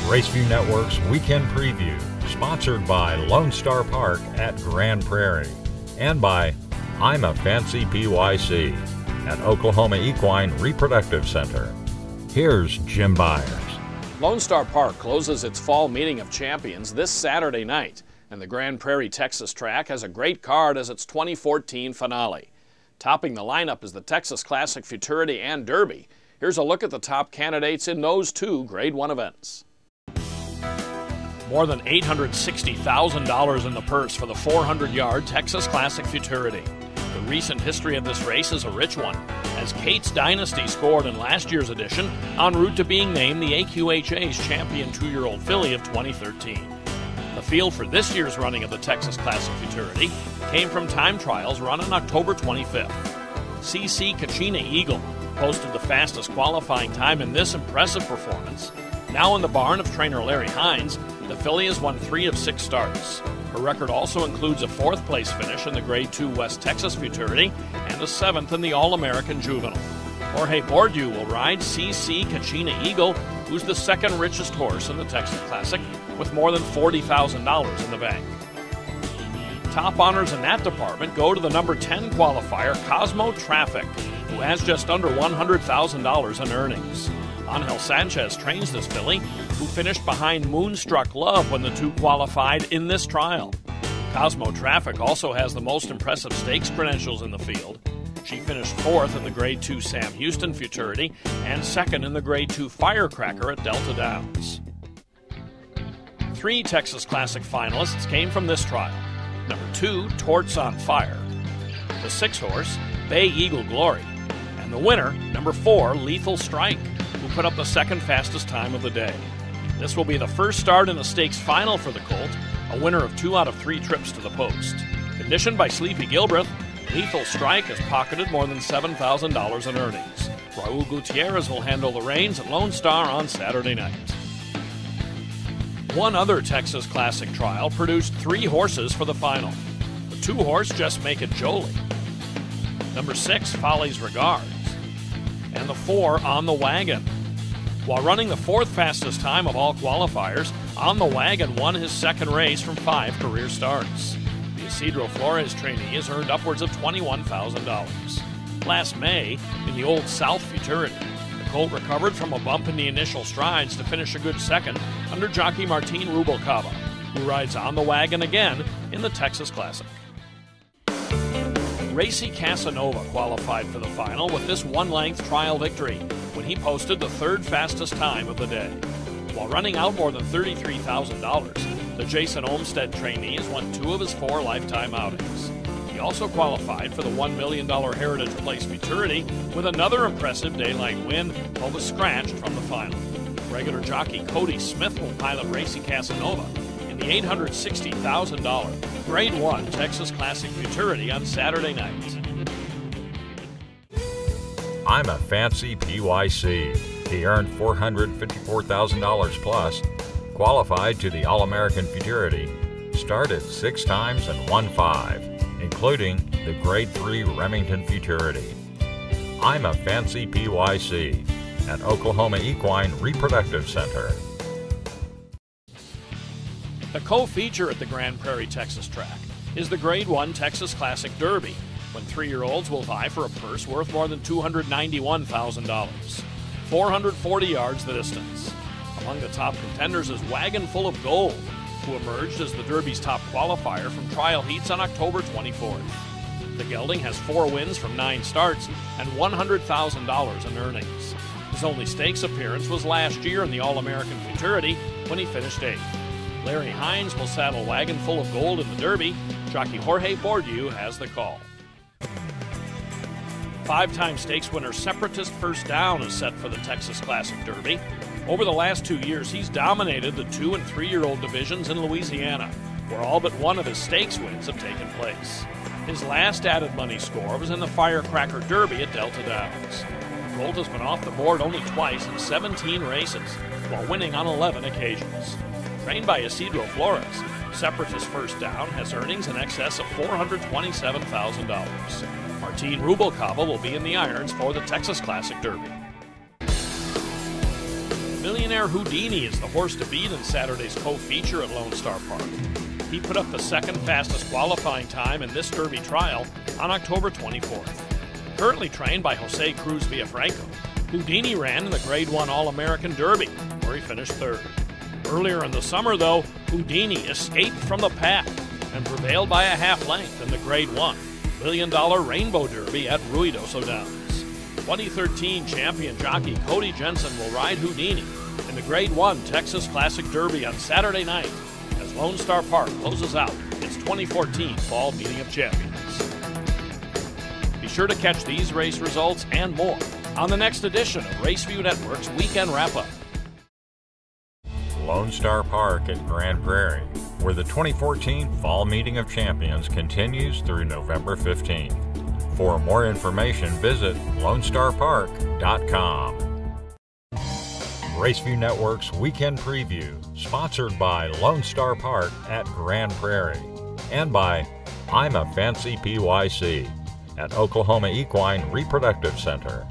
Raceview Network's Weekend Preview, sponsored by Lone Star Park at Grand Prairie, and by I'm a Fancy PYC at Oklahoma Equine Reproductive Center. Here's Jim Byers. Lone Star Park closes its fall meeting of champions this Saturday night, and the Grand Prairie, Texas track has a great card as its 2014 finale. Topping the lineup is the Texas Classic Futurity and Derby. Here's a look at the top candidates in those two Grade 1 events. More than $860,000 in the purse for the 400-yard Texas Classic Futurity. The recent history of this race is a rich one, as Kate's Dynasty scored in last year's edition en route to being named the AQHA's champion 2-year-old filly of 2013. The field for this year's running of the Texas Classic Futurity came from time trials run on October 25th. Kachina Eagle posted the fastest qualifying time in this impressive performance. Now in the barn of trainer Larry Hines, the filly has won 3 of 6 starts. Her record also includes a 4th place finish in the Grade 2 West Texas Futurity and a 7th in the All-American Juvenile. Jorge Bordeaux will ride Kachina Eagle, who's the second richest horse in the Texas Classic, with more than $40,000 in the bank. Top honors in that department go to the number 10 qualifier, Cosmo Traffic, who has just under $100,000 in earnings. Angel Sanchez trains this filly, who finished behind Moonstruck Love when the two qualified in this trial. Cosmo Traffic also has the most impressive stakes credentials in the field. She finished 4th in the Grade 2 Sam Houston Futurity and 2nd in the Grade 2 Firecracker at Delta Downs. 3 Texas Classic finalists came from this trial. Number 2, Torts on Fire. The 6-horse, Bay Eagle Glory. And the winner, number 4, Lethal Strike, who put up the second fastest time of the day. This will be the first start in a stakes final for the colt, a winner of 2 out of 3 trips to the post. Conditioned by Sleepy Gilbreth, Lethal Strike has pocketed more than $7,000 in earnings. Raul Gutierrez will handle the reins at Lone Star on Saturday night. One other Texas Classic trial produced 3 horses for the final. The 2-horse JUSTMAKEITJOLIE, number 6 FOLLYS Regards, and the 4 On the Wagon. While running the 4th fastest time of all qualifiers, On the Wagon won his second race from 5 career starts. The Isidro Flores trainee has earned upwards of $21,000. Last May, in the Old South Futurity, the colt recovered from a bump in the initial strides to finish a good second under jockey Martin Rubalcaba, who rides On the Wagon again in the Texas Classic. Racy Casanova qualified for the final with this 1-length trial victory when he posted the 3rd fastest time of the day. While running out more than $33,000, the Jason Olmstead trainee has won 2 of his 4 lifetime outings. He also qualified for the $1 million Heritage Place Futurity with another impressive daylight win, but was scratched from the final. Regular jockey Cody Smith will pilot Racy Casanova in the $860,000 Grade 1 Texas Classic Futurity on Saturday night. I'm a Fancy PYC. He earned $454,000 plus, qualified to the All-American Futurity, started 6 times and won 5, including the Grade 3 Remington Futurity. I'm a Fancy PYC at Oklahoma Equine Reproductive Center. The co-feature at the Grand Prairie, Texas track is the Grade 1 Texas Classic Derby, when 3-year-olds will vie for a purse worth more than $291,000. 440 yards the distance. Among the top contenders is Wagon Full of Gold, who emerged as the Derby's top qualifier from trial heats on October 24th. The gelding has 4 wins from 9 starts and $100,000 in earnings. His only stakes appearance was last year in the All-American Futurity when he finished 8th. Larry Hines will saddle Wagon Full of Gold in the Derby. Jockey Jorge Bordeaux has the call. 5-time stakes winner Separatist FIRSTDOWN is set for the Texas Classic Derby. Over the last 2 years, he's dominated the 2- and 3-year-old divisions in Louisiana, where all but one of his stakes wins have taken place. His last added money score was in the Firecracker Derby at Delta Downs. The colt has been off the board only twice in 17 races, while winning on 11 occasions. Trained by Isidro Flores, Separatist FIRSTDOWN has earnings in excess of $427,000. Martin Rubalcaba will be in the irons for the Texas Classic Derby. Millionaire Houdini is the horse to beat in Saturday's co-feature at Lone Star Park. He put up the second fastest qualifying time in this Derby trial on October 24th. Currently trained by Jose Cruz Villafranco, Houdini ran in the Grade 1 All-American Derby, where he finished third. Earlier in the summer, though, Houdini escaped from the pack and prevailed by a half length in the Grade 1 $1 Million Rainbow Derby at Ruidoso Downs. 2013 champion jockey Cody Jensen will ride Houdini in the Grade 1 Texas Classic Derby on Saturday night as Lone Star Park closes out its 2014 Fall Meeting of Champions. Be sure to catch these race results and more on the next edition of RaceView Network's Weekend Wrap-Up. Lone Star Park at Grand Prairie, where the 2014 Fall Meeting of Champions continues through November 15th. For more information, visit LoneStarPark.com. RaceView Network's Weekend Preview, sponsored by Lone Star Park at Grand Prairie, and by I'm a Fancy PYC at Oklahoma Equine Reproductive Center.